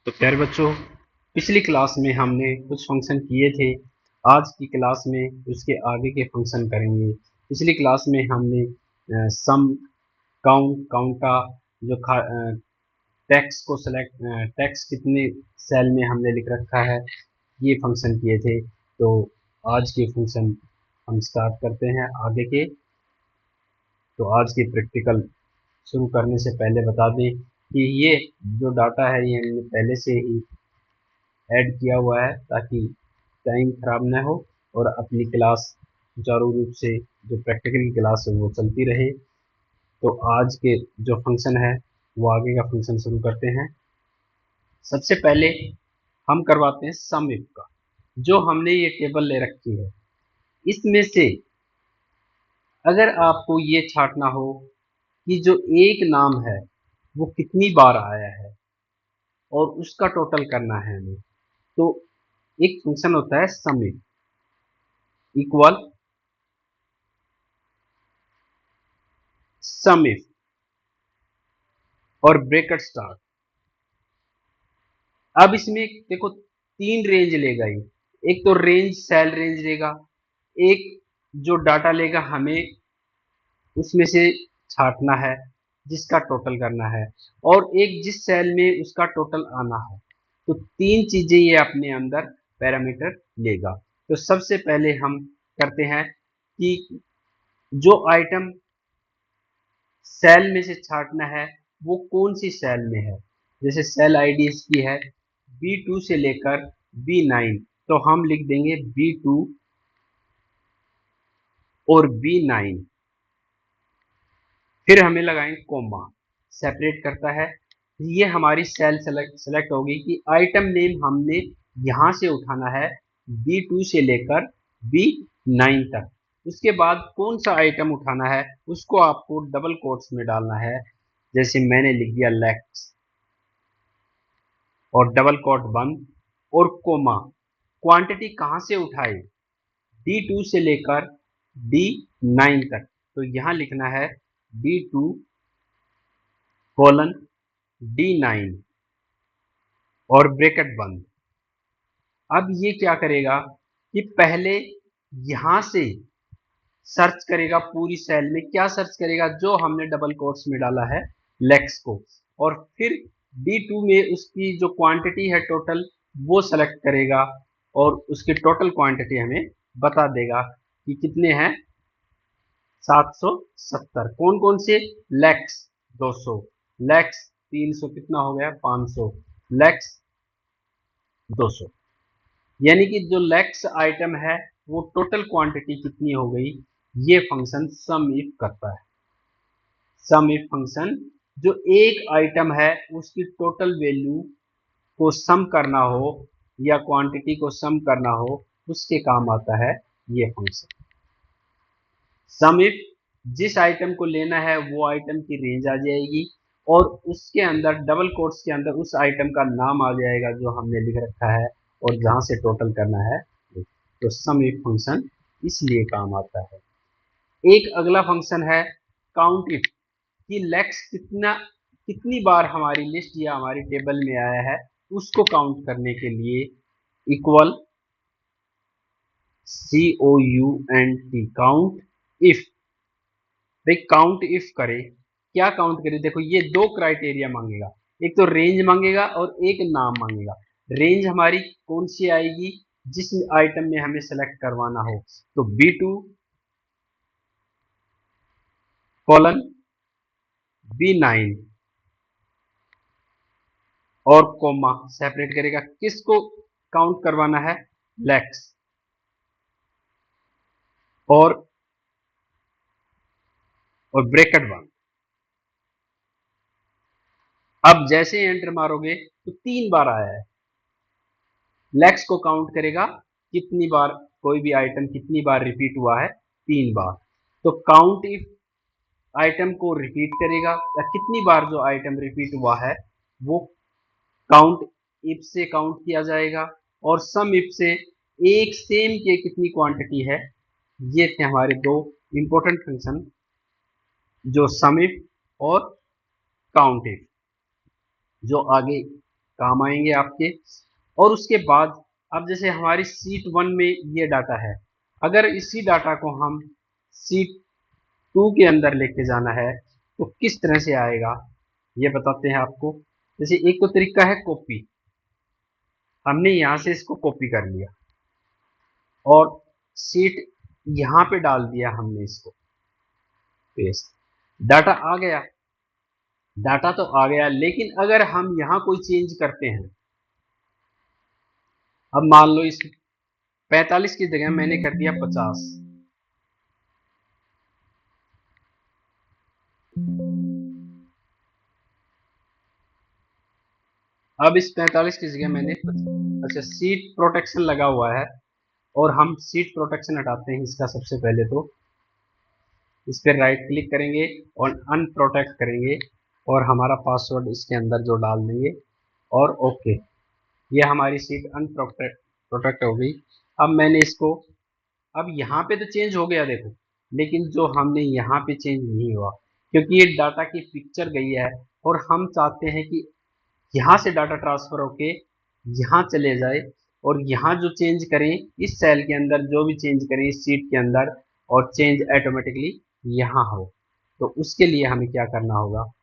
तो प्यारे बच्चों, पिछली क्लास में हमने कुछ फंक्शन किए थे। आज की क्लास में उसके आगे के फंक्शन करेंगे। पिछली क्लास में हमने सम, काउंट, काउंटा, जो टेक्स्ट को सेलेक्ट, टेक्स्ट कितने सेल में हमने लिख रखा है, ये फंक्शन किए थे। तो आज के फंक्शन हम स्टार्ट करते हैं आगे के। तो आज के प्रैक्टिकल शुरू करने से पहले बता दें कि ये जो डाटा है ये हमने पहले से ही ऐड किया हुआ है ताकि टाइम खराब ना हो और अपनी क्लास सुचारू रूप से जो प्रैक्टिकल की क्लास है वो चलती रहे। तो आज के जो फंक्शन है वो आगे का फंक्शन शुरू करते हैं। सबसे पहले हम करवाते हैं सम इफ का। जो हमने ये टेबल ले रखी है इसमें से अगर आपको ये छांटना हो कि जो एक नाम है वो कितनी बार आया है और उसका टोटल करना है हमें, तो एक फंक्शन होता है सम इफ इक्वल सम इफ और ब्रैकेट स्टार्ट। अब इसमें देखो तीन रेंज लेगा ये। एक तो रेंज सेल रेंज लेगा, एक जो डाटा लेगा हमें उसमें से छांटना है जिसका टोटल करना है, और एक जिस सेल में उसका टोटल आना है। तो तीन चीजें ये अपने अंदर पैरामीटर लेगा। तो सबसे पहले हम करते हैं कि जो आइटम सेल में से छांटना है वो कौन सी सेल में है। जैसे सेल आईडी इसकी है B2 से लेकर B9, तो हम लिख देंगे B2 और B9। फिर हमें लगाएंगे कोमा, सेपरेट करता है। ये हमारी सेल सेलेक्ट होगी कि आइटम नेम हमने यहां से उठाना है B2 से लेकर B9 तक। उसके बाद कौन सा आइटम उठाना है उसको आपको डबल कोट्स में डालना है। जैसे मैंने लिख दिया लेक्स और डबल कोट बंद और कोमा। क्वांटिटी कहां से उठाए, D2 से लेकर D9 तक। तो यहां लिखना है D2 कोलन D9 और ब्रैकेट बंद। अब ये क्या करेगा कि पहले यहां से सर्च करेगा पूरी सेल में। क्या सर्च करेगा, जो हमने डबल कोट्स में डाला है लेक्स को, और फिर D2 में उसकी जो क्वांटिटी है टोटल वो सेलेक्ट करेगा और उसकी टोटल क्वांटिटी हमें बता देगा कि कितने हैं। 770। कौन कौन से, लेक्स 200, लेक्स 300, कितना हो गया 500, लेक्स 200। यानी कि जो लेक्स आइटम है वो टोटल क्वांटिटी कितनी हो गई, ये फंक्शन सम इफ करता है। सम इफ फंक्शन जो एक आइटम है उसकी टोटल वैल्यू को सम करना हो या क्वांटिटी को सम करना हो उसके काम आता है ये फंक्शन। सम इफ जिस आइटम को लेना है वो आइटम की रेंज आ जाएगी और उसके अंदर डबल कोट्स के अंदर उस आइटम का नाम आ जाएगा जो हमने लिख रखा है और जहां से टोटल करना है। तो सम इफ फंक्शन इसलिए काम आता है। एक अगला फंक्शन है काउंट इफ, कि लेक्स कितनी बार हमारी लिस्ट या हमारी टेबल में आया है उसको काउंट करने के लिए इक्वल COUNT काउंट इफ। भाई काउंट इफ करे, क्या काउंट करे, देखो ये दो क्राइटेरिया मांगेगा। एक तो रेंज मांगेगा और एक नाम मांगेगा। रेंज हमारी कौन सी आएगी, जिस आइटम में हमें सेलेक्ट करवाना हो। तो B2 कोलन B9 और कोमा सेपरेट करेगा, किसको काउंट करवाना है, लेक्स और ब्रैकेट बंद। अब जैसे एंटर मारोगे तो 3 बार आया है। लेक्स को काउंट करेगा कितनी बार कोई भी आइटम कितनी बार रिपीट हुआ है, 3 बार। तो काउंट इफ आइटम को रिपीट करेगा या कितनी बार जो आइटम रिपीट हुआ है वो काउंट इफ से काउंट किया जाएगा। और सम इफ से एक सेम के कितनी क्वांटिटी है। ये थे हमारे दो इंपॉर्टेंट फंक्शन, जो सम इफ और काउंट इफ, जो आगे काम आएंगे आपके। और उसके बाद अब जैसे हमारी शीट 1 में ये डाटा है, अगर इसी डाटा को हम शीट 2 के अंदर लेके जाना है तो किस तरह से आएगा ये बताते हैं आपको। जैसे एक तो तरीका है कॉपी, हमने यहां से इसको कॉपी कर लिया और शीट यहां पे डाल दिया हमने इसको पेस्ट, डाटा आ गया। डाटा तो आ गया, लेकिन अगर हम यहां कोई चेंज करते हैं, अब मान लो इस 45 की जगह मैंने कर दिया 50, अब इस 45 की जगह मैंने अच्छा सीट प्रोटेक्शन लगा हुआ है और हम सीट प्रोटेक्शन हटाते हैं इसका। सबसे पहले तो इस पर राइट क्लिक करेंगे और अनप्रोटेक्ट करेंगे और हमारा पासवर्ड इसके अंदर जो डाल देंगे और ओके, ये हमारी सीट प्रोटेक्ट हो गई। अब मैंने इसको, अब यहाँ पे तो चेंज हो गया देखो, लेकिन जो हमने यहाँ पे चेंज नहीं हुआ क्योंकि ये डाटा की पिक्चर गई है और हम चाहते हैं कि यहाँ से डाटा ट्रांसफर होके यहाँ चले जाए और यहाँ जो चेंज करें इस सेल के अंदर, जो भी चेंज करें इस सीट के अंदर और चेंज ऑटोमेटिकली यहाँ हो। तो उसके लिए हमें क्या करना होगा,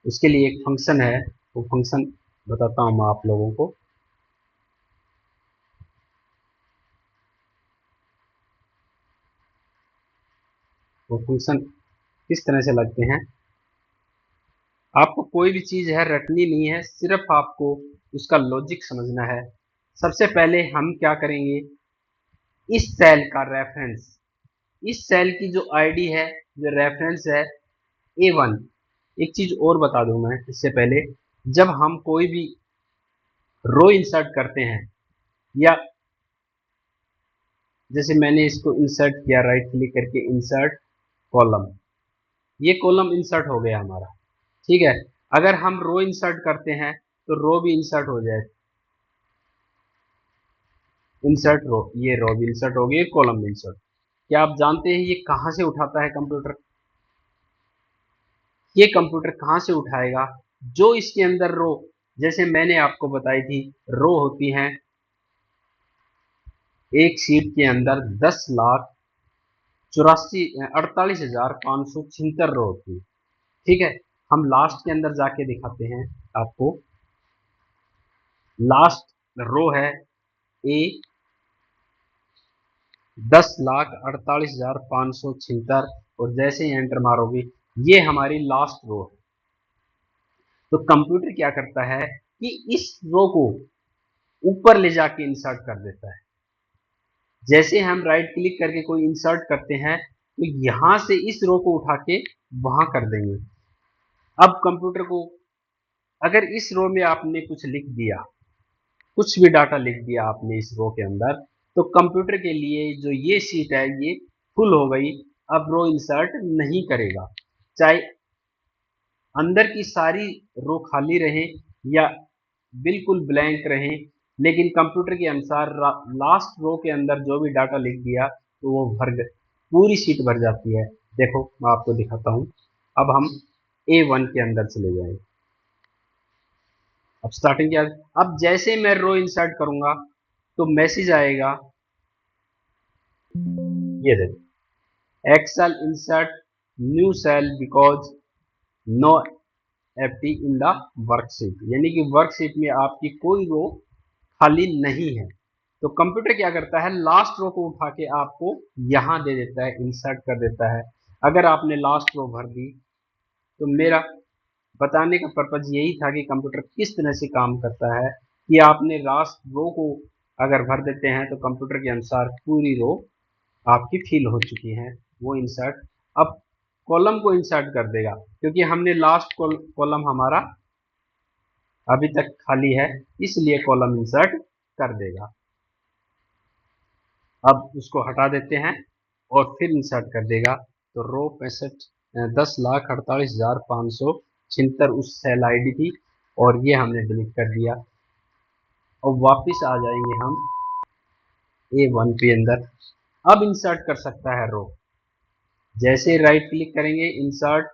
उसके लिए एक फंक्शन है, वो फंक्शन बताता हूँ मैं आप लोगों को। वो फंक्शन किस तरह से लगते हैं, आपको कोई भी चीज है रटनी नहीं है, सिर्फ आपको उसका लॉजिक समझना है। सबसे पहले हम क्या करेंगे, इस सेल का रेफरेंस, इस सेल की जो आईडी है, जो रेफरेंस है A1। एक चीज और बता दूं मैं इससे पहले, जब हम कोई भी रो इंसर्ट करते हैं या जैसे मैंने इसको इंसर्ट किया राइट क्लिक करके इंसर्ट कॉलम, ये कॉलम इंसर्ट हो गया हमारा, ठीक है। अगर हम रो इंसर्ट करते हैं तो रो भी इंसर्ट हो जाए, इंसर्ट रो, ये रो भी इंसर्ट हो गई, कॉलम भी इंसर्ट। क्या आप जानते हैं ये कहां से उठाता है कंप्यूटर, ये कंप्यूटर कहां से उठाएगा, जो इसके अंदर रो, जैसे मैंने आपको बताई थी रो होती हैं एक शीट के अंदर 10,84,48,576 रो होती है, ठीक है। हम लास्ट के अंदर जाके दिखाते हैं आपको, लास्ट रो है ए 10,48,576 और जैसे ही एंटर मारोगे ये हमारी लास्ट रो है। तो कंप्यूटर क्या करता है कि इस रो को ऊपर ले जाके इंसर्ट कर देता है। जैसे हम राइट क्लिक करके कोई इंसर्ट करते हैं तो यहां से इस रो को उठा के वहां कर देंगे। अब कंप्यूटर को, अगर इस रो में आपने कुछ लिख दिया, कुछ भी डाटा लिख दिया आपने इस रो के अंदर, तो कंप्यूटर के लिए जो ये शीट है ये फुल हो गई, अब रो इंसर्ट नहीं करेगा। चाहे अंदर की सारी रो खाली रहे या बिल्कुल ब्लैंक रहे, लेकिन कंप्यूटर के अनुसार लास्ट रो के अंदर जो भी डाटा लिख दिया तो वो पूरी शीट भर जाती है। देखो मैं आपको दिखाता हूं, अब हम A1 के अंदर चले जाएं। अब स्टार्टिंग क्या, अब जैसे मैं रो इंसर्ट करूंगा तो मैसेज आएगा, ये देखो Excel insert new cell because no एफटी इन द वर्कशीट, यानी कि वर्कशीट में आपकी कोई रो खाली नहीं है। तो कंप्यूटर क्या करता है, लास्ट रो को उठा के आपको यहां दे देता है, इंसर्ट कर देता है। अगर आपने लास्ट रो भर दी, तो मेरा बताने का पर्पज यही था कि कंप्यूटर किस तरह से काम करता है कि आपने लास्ट रो को अगर भर देते हैं तो कंप्यूटर के अनुसार पूरी रो आपकी फिल हो चुकी है, वो इंसर्ट। अब कॉलम को इंसर्ट कर देगा क्योंकि हमने लास्ट कॉलम हमारा अभी तक खाली है, इसलिए कॉलम इंसर्ट कर देगा। अब उसको हटा देते हैं और फिर इंसर्ट कर देगा, तो रो 10,48,576 उस सेल आईडी थी और ये हमने डिलीट कर दिया। और वापस आ जाएंगे हम A1 के अंदर, अब इंसर्ट कर सकता है रो, जैसे राइट क्लिक करेंगे इंसर्ट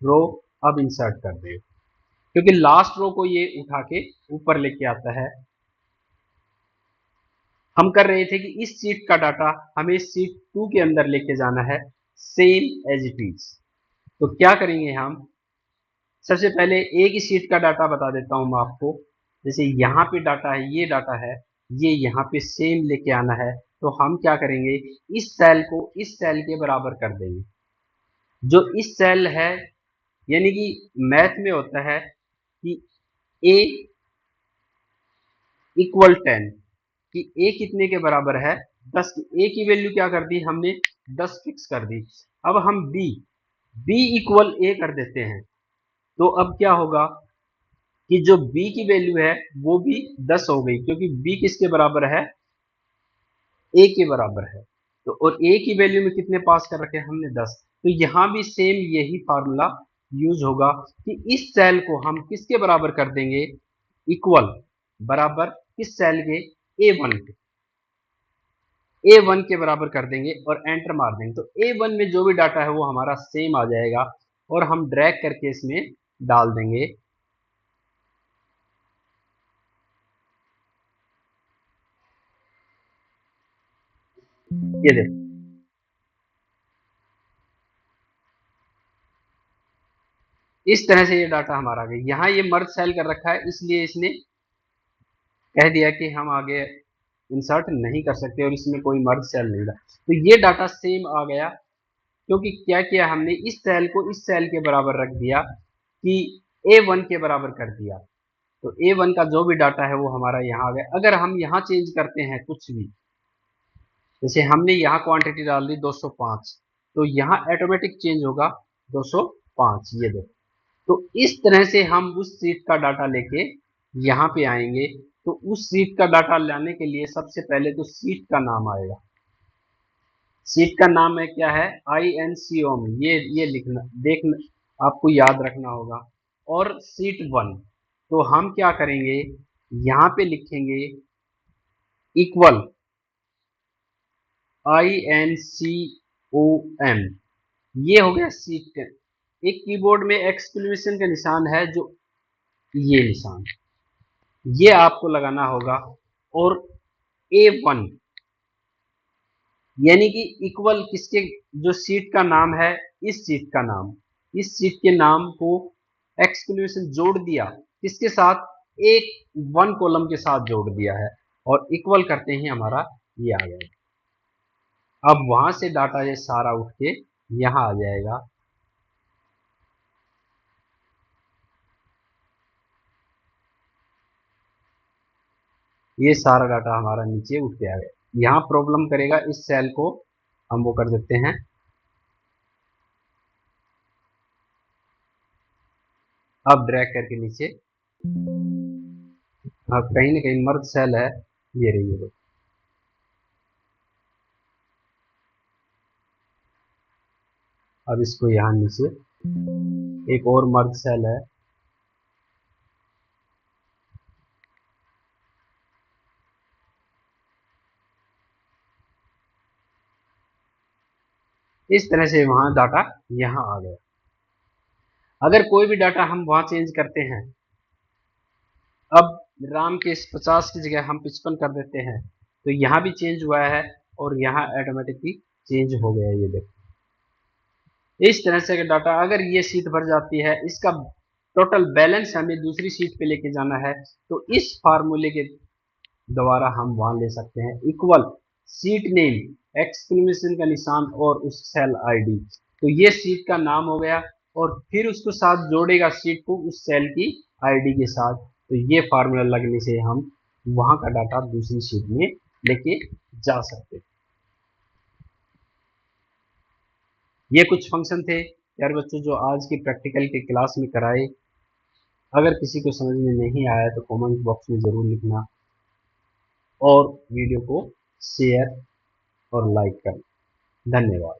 रो, अब इंसर्ट कर देगा। क्योंकि लास्ट रो को ये उठा के ऊपर लेके आता है। हम कर रहे थे कि इस शीट का डाटा हमें शीट 2 के अंदर लेके जाना है, सेम एज इट इज। तो क्या करेंगे हम, सबसे पहले एक ही शीट का डाटा बता देता हूं मैं आपको। जैसे यहाँ पे डाटा है, ये डाटा है, ये यहाँ पे सेम लेके आना है। तो हम क्या करेंगे, इस सेल को इस सेल के बराबर कर देंगे। जो इस सेल है, यानी कि मैथ में होता है कि a इक्वल 10, कि a कितने के बराबर है, 10 की। a की वैल्यू क्या कर दी हमने, 10 फिक्स कर दी। अब हम b इक्वल a कर देते हैं। तो अब क्या होगा कि जो b की वैल्यू है वो भी 10 हो गई, क्योंकि b किसके बराबर है, a के बराबर है। तो और a की वैल्यू में कितने पास कर रखे हमने, 10। तो यहां भी सेम यही फार्मूला यूज होगा कि इस सेल को हम किसके बराबर कर देंगे, इक्वल, बराबर किस सेल के, A1 के, A1 के बराबर कर देंगे और एंटर मार देंगे। तो A1 में जो भी डाटा है वो हमारा सेम आ जाएगा और हम ड्रैग करके इसमें डाल देंगे। ये देखो, इस तरह से ये डाटा हमारा आ गया। यहाँ ये मर्ज सेल कर रखा है, इसलिए इसने कह दिया कि हम आगे इंसर्ट नहीं कर सकते और इसमें कोई मर्ज सेल नहीं रहा। तो ये डाटा सेम आ गया, क्योंकि क्या किया हमने, इस सेल को इस सेल के बराबर रख दिया कि A1 के बराबर कर दिया। तो A1 का जो भी डाटा है वो हमारा यहाँ आ गया। अगर हम यहाँ चेंज करते हैं कुछ भी, जैसे हमने यहाँ क्वांटिटी डाल दी 205, तो यहाँ ऑटोमेटिक चेंज होगा 205, ये देखो। तो इस तरह से हम उस सीट का डाटा लेके यहाँ पे आएंगे। तो उस सीट का डाटा लाने के लिए सबसे पहले तो सीट का नाम आएगा। सीट का नाम है क्या है, INCOM, ये लिखना, देखना, आपको याद रखना होगा। और सीट 1, तो हम क्या करेंगे, यहाँ पे लिखेंगे इक्वल INCOM। ये हो गया सीट का। एक कीबोर्ड में एक्सक्लेमेशन का निशान है, जो ये निशान, ये आपको लगाना होगा। और A1 यानी कि इक्वल किसके, जो सीट का नाम है, इस सीट का नाम, इस सीट के नाम को एक्सक्लेमेशन जोड़ दिया, किसके साथ, एक 1 कॉलम के साथ जोड़ दिया है और इक्वल करते ही हमारा ये आ गया। अब वहां से डाटा ये सारा उठ के यहाँ आ जाएगा। ये सारा डाटा हमारा नीचे उठ के आ गया। यहाँ प्रॉब्लम करेगा, इस सेल को हम वो कर देते हैं, अब ड्रैग करके नीचे। हाँ, कहीं ना कहीं मर्ज सेल है, ये रही है। अब इसको यहाँ नीचे, एक और मर्ज सेल है, इस तरह से वहां डाटा यहाँ आ गया। अगर कोई भी डाटा हम वहां चेंज करते हैं, अब राम के 50 की जगह हम 55 कर देते हैं, तो यहाँ भी चेंज हुआ है और यहाँ ऑटोमेटिकली चेंज हो गया। ये देखो, इस तरह से डाटा, अगर ये शीट भर जाती है, इसका टोटल बैलेंस हमें दूसरी शीट पे लेके जाना है, तो इस फार्मूले के द्वारा हम वहां ले सकते हैं, इक्वल सीट नेम एक्सक्लेमेशन का निशान और उस सेल आईडी। तो ये सीट का नाम हो गया और फिर उसको साथ जोड़ेगा सीट को उस सेल की आईडी के साथ। तो ये फार्मूला लगने से हम वहां का डाटा दूसरी शीट में लेके जा सकते हैं। ये कुछ फंक्शन थे यार बच्चों, जो आज की प्रैक्टिकल के क्लास में कराए। अगर किसी को समझ में नहीं आया तो कमेंट बॉक्स में ज़रूर लिखना और वीडियो को शेयर और लाइक करना। धन्यवाद।